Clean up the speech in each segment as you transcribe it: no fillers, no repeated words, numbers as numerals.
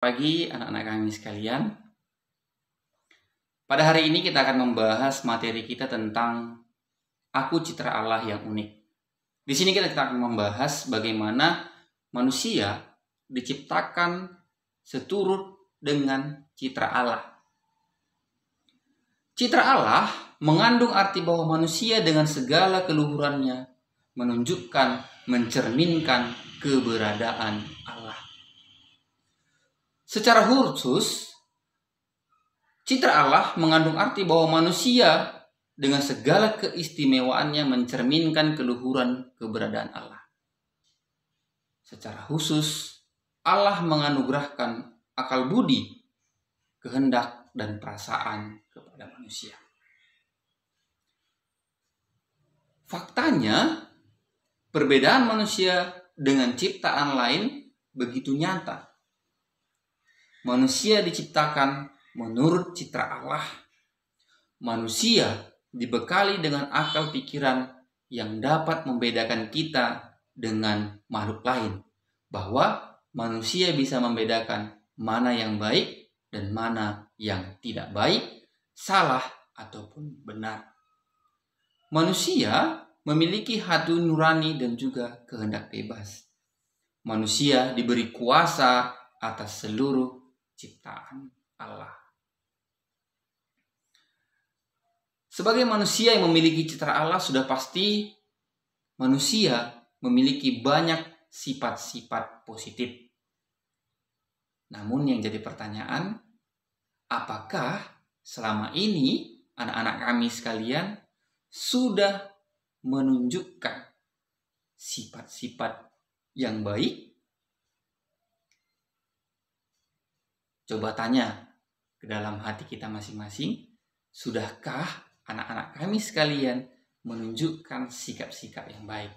Pagi anak-anak kami sekalian. Pada hari ini kita akan membahas materi kita tentang Aku Citra Allah yang unik. Di sini kita akan membahas bagaimana manusia diciptakan seturut dengan citra Allah. Citra Allah mengandung arti bahwa manusia dengan segala keluhurannya menunjukkan, mencerminkan keberadaan Allah. Secara khusus, citra Allah mengandung arti bahwa manusia dengan segala keistimewaannya mencerminkan keluhuran keberadaan Allah. Secara khusus, Allah menganugerahkan akal budi, kehendak, dan perasaan kepada manusia. Faktanya, perbedaan manusia dengan ciptaan lain begitu nyata. Manusia diciptakan menurut citra Allah. Manusia dibekali dengan akal pikiran yang dapat membedakan kita dengan makhluk lain. Bahwa manusia bisa membedakan mana yang baik dan mana yang tidak baik, salah ataupun benar. Manusia memiliki hati nurani dan juga kehendak bebas. Manusia diberi kuasa atas seluruh ciptaan Allah. Sebagai manusia yang memiliki citra Allah, sudah pasti manusia memiliki banyak sifat-sifat positif. Namun yang jadi pertanyaan, apakah selama ini anak-anak kami sekalian sudah menunjukkan sifat-sifat yang baik? Coba tanya ke dalam hati kita masing-masing, sudahkah anak-anak kami sekalian menunjukkan sikap-sikap yang baik?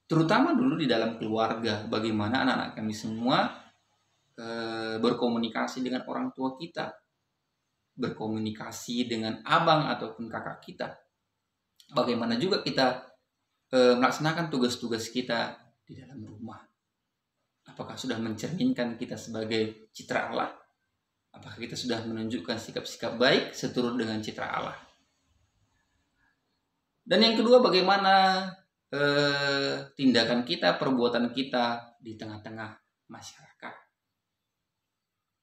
Terutama dulu di dalam keluarga, bagaimana anak-anak kami semua berkomunikasi dengan orang tua kita, berkomunikasi dengan abang ataupun kakak kita. Bagaimana juga kita melaksanakan tugas-tugas kita di dalam rumah. Apakah sudah mencerminkan kita sebagai citra Allah? Apakah kita sudah menunjukkan sikap-sikap baik seturut dengan citra Allah? Dan yang kedua, bagaimana tindakan kita, perbuatan kita di tengah-tengah masyarakat?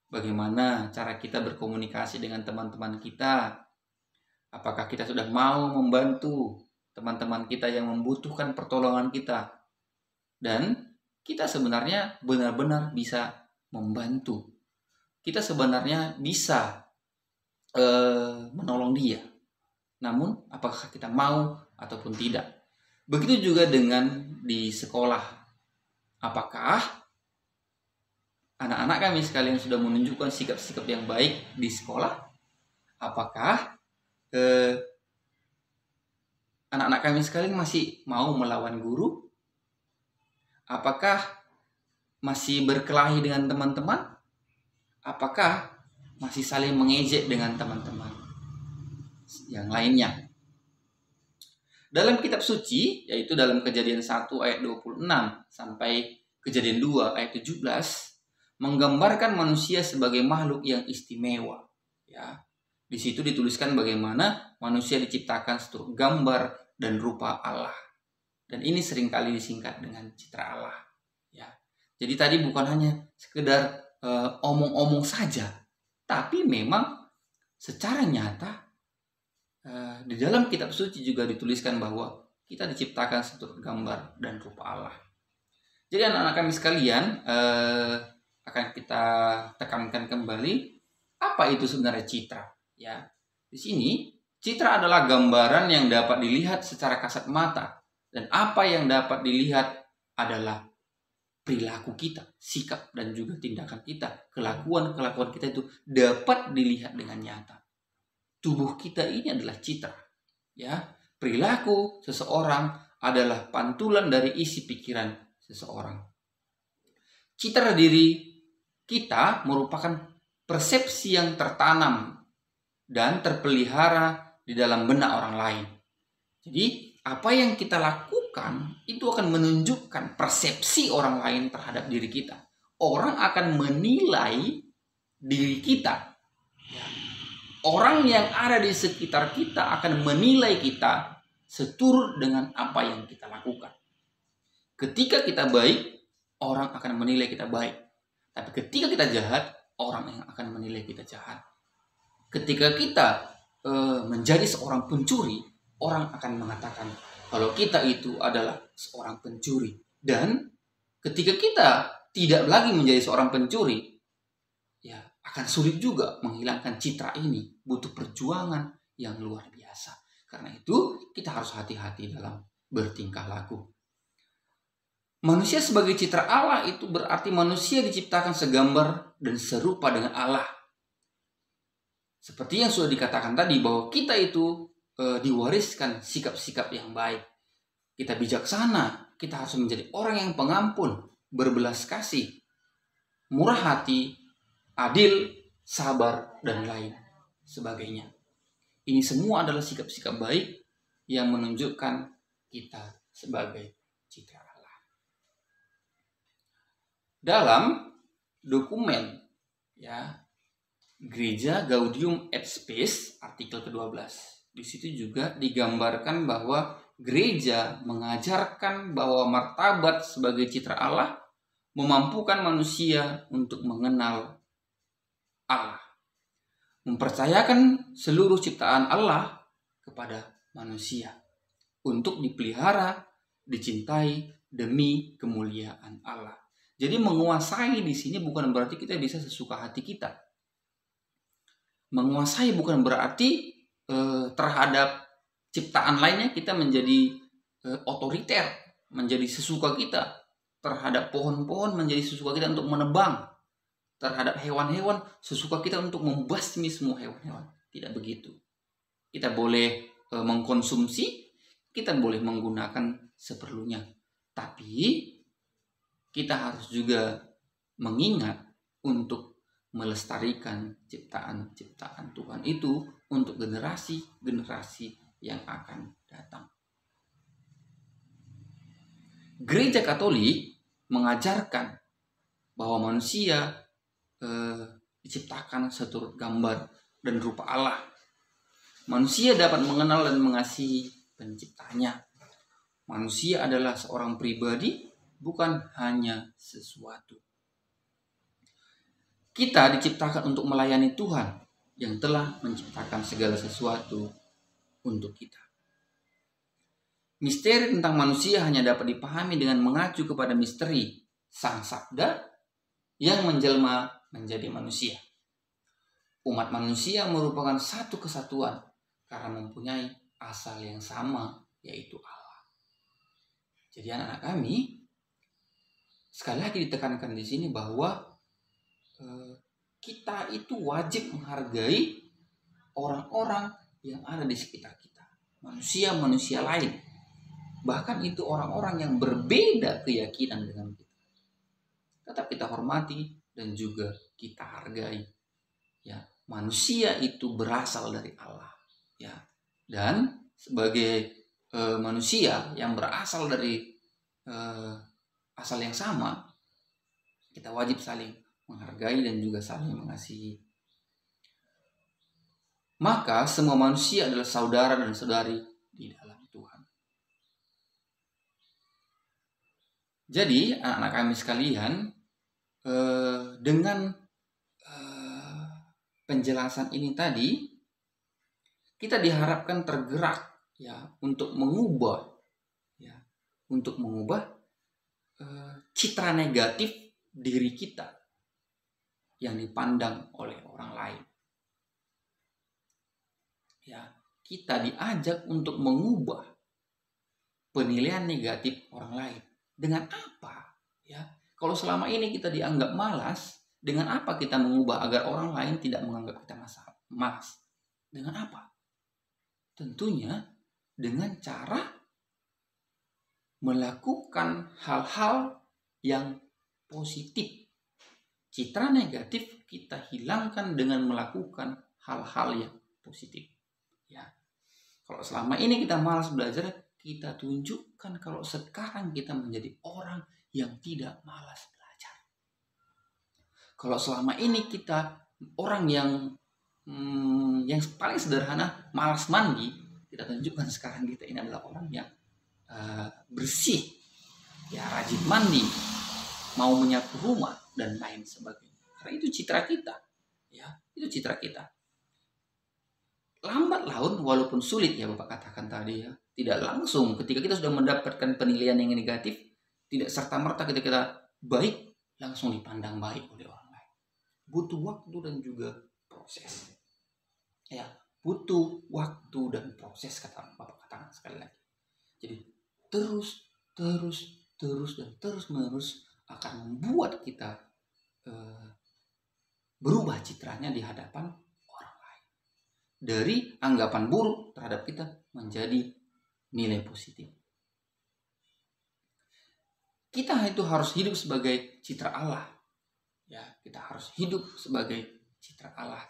Bagaimana cara kita berkomunikasi dengan teman-teman kita? Apakah kita sudah mau membantu teman-teman kita yang membutuhkan pertolongan kita? Dan kita sebenarnya benar-benar bisa membantu. Kita sebenarnya bisa menolong dia. Namun, apakah kita mau ataupun tidak? Begitu juga dengan di sekolah. Apakah anak-anak kami sekalian sudah menunjukkan sikap-sikap yang baik di sekolah? Apakah anak-anak kami sekalian masih mau melawan guru? Apakah masih berkelahi dengan teman-teman? Apakah masih saling mengejek dengan teman-teman yang lainnya? Dalam kitab suci, yaitu dalam Kejadian 1 ayat 26 sampai Kejadian 2 ayat 17, menggambarkan manusia sebagai makhluk yang istimewa. Ya, di situ dituliskan bagaimana manusia diciptakan seturut gambar dan rupa Allah. Dan ini seringkali disingkat dengan citra Allah. Ya. Jadi tadi bukan hanya sekedar omong-omong saja, tapi memang secara nyata di dalam kitab suci juga dituliskan bahwa kita diciptakan seturut gambar dan rupa Allah. Jadi anak-anak kami sekalian, akan kita tekankan kembali apa itu sebenarnya citra. Ya, di sini citra adalah gambaran yang dapat dilihat secara kasat mata. Dan apa yang dapat dilihat adalah perilaku kita, sikap dan juga tindakan kita. Kelakuan-kelakuan kita itu dapat dilihat dengan nyata. Tubuh kita ini adalah citra. Ya, perilaku seseorang adalah pantulan dari isi pikiran seseorang. Citra diri kita merupakan persepsi yang tertanam dan terpelihara di dalam benak orang lain. Jadi, apa yang kita lakukan itu akan menunjukkan persepsi orang lain terhadap diri kita. orang akan menilai diri kita. Orang yang ada di sekitar kita akan menilai kita seturut dengan apa yang kita lakukan. Ketika kita baik, orang akan menilai kita baik. Tapi ketika kita jahat, orang yang akan menilai kita jahat. Ketika kita menjadi seorang pencuri, orang akan mengatakan kalau kita itu adalah seorang pencuri. Dan ketika kita tidak lagi menjadi seorang pencuri, ya akan sulit juga menghilangkan citra ini. Butuh perjuangan yang luar biasa. Karena itu kita harus hati-hati dalam bertingkah laku. Manusia sebagai citra Allah itu berarti manusia diciptakan segambar dan serupa dengan Allah. Seperti yang sudah dikatakan tadi bahwa kita itu diwariskan sikap-sikap yang baik. Kita bijaksana, kita harus menjadi orang yang pengampun, berbelas kasih, murah hati, adil, sabar, dan lain sebagainya. Ini semua adalah sikap-sikap baik yang menunjukkan kita sebagai citra Allah. Dalam dokumen ya Gereja Gaudium et Spes artikel ke-12, di situ juga digambarkan bahwa gereja mengajarkan bahwa martabat sebagai citra Allah memampukan manusia untuk mengenal Allah, mempercayakan seluruh ciptaan Allah kepada manusia untuk dipelihara, dicintai demi kemuliaan Allah. Jadi menguasai di sini bukan berarti kita bisa sesuka hati kita. Menguasai bukan berarti terhadap ciptaan lainnya kita menjadi otoriter, menjadi sesuka kita. Terhadap pohon-pohon menjadi sesuka kita untuk menebang. Terhadap hewan-hewan sesuka kita untuk membasmi semua hewan-hewan. Tidak begitu. Kita boleh mengkonsumsi, kita boleh menggunakan seperlunya. Tapi kita harus juga mengingat untuk melestarikan ciptaan-ciptaan Tuhan itu untuk generasi-generasi yang akan datang. Gereja Katolik mengajarkan bahwa manusia diciptakan seturut gambar dan rupa Allah. Manusia dapat mengenal dan mengasihi penciptanya. Manusia adalah seorang pribadi, bukan hanya sesuatu. Kita diciptakan untuk melayani Tuhan yang telah menciptakan segala sesuatu untuk kita. Misteri tentang manusia hanya dapat dipahami dengan mengacu kepada misteri Sang Sabda yang menjelma menjadi manusia. Umat manusia merupakan satu kesatuan karena mempunyai asal yang sama, yaitu Allah. Jadi anak-anak kami, sekali lagi ditekankan di sini bahwa kita itu wajib menghargai orang-orang yang ada di sekitar kita. Manusia-manusia lain. Bahkan itu orang-orang yang berbeda keyakinan dengan kita. Tetap kita hormati dan juga kita hargai. Ya, manusia itu berasal dari Allah. Ya, dan sebagai manusia yang berasal dari asal yang sama, kita wajib saling menghargai dan juga saling mengasihi. Maka semua manusia adalah saudara dan saudari di dalam Tuhan. Jadi anak-anak kami sekalian, dengan penjelasan ini tadi, kita diharapkan tergerak ya untuk mengubah citra negatif diri kita yang dipandang oleh orang lain. Ya, kita diajak untuk mengubah penilaian negatif orang lain. Dengan apa? Ya, kalau selama ini kita dianggap malas, dengan apa kita mengubah agar orang lain tidak menganggap kita malas? Dengan apa? Tentunya dengan cara melakukan hal-hal yang positif. Citra negatif kita hilangkan dengan melakukan hal-hal yang positif. Ya. Kalau selama ini kita malas belajar, kita tunjukkan kalau sekarang kita menjadi orang yang tidak malas belajar. Kalau selama ini kita orang yang paling sederhana malas mandi, kita tunjukkan sekarang kita ini adalah orang yang bersih, ya rajin mandi, mau menyapu rumah dan lain sebagainya. Karena itu citra kita, ya itu citra kita. Lambat laun walaupun sulit ya Bapak katakan tadi ya, tidak langsung ketika kita sudah mendapatkan penilaian yang negatif, tidak serta merta ketika kita baik langsung dipandang baik oleh orang lain. Butuh waktu dan juga proses. Ya, butuh waktu dan proses kata Bapak katakan sekali lagi. Jadi terus menerus akan membuat kita berubah citranya di hadapan orang lain. Dari anggapan buruk terhadap kita menjadi nilai positif. Kita itu harus hidup sebagai citra Allah. Ya, kita harus hidup sebagai citra Allah.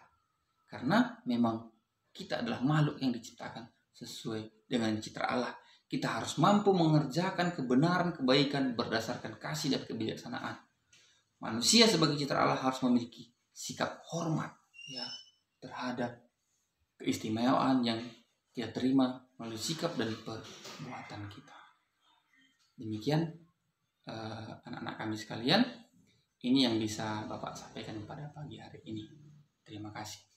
Karena memang kita adalah makhluk yang diciptakan sesuai dengan citra Allah. Kita harus mampu mengerjakan kebenaran, kebaikan berdasarkan kasih dan kebijaksanaan. Manusia sebagai citra Allah harus memiliki sikap hormat ya terhadap keistimewaan yang kita terima melalui sikap dan perbuatan kita. Demikian anak-anak kami sekalian, ini yang bisa Bapak sampaikan pada pagi hari ini. Terima kasih.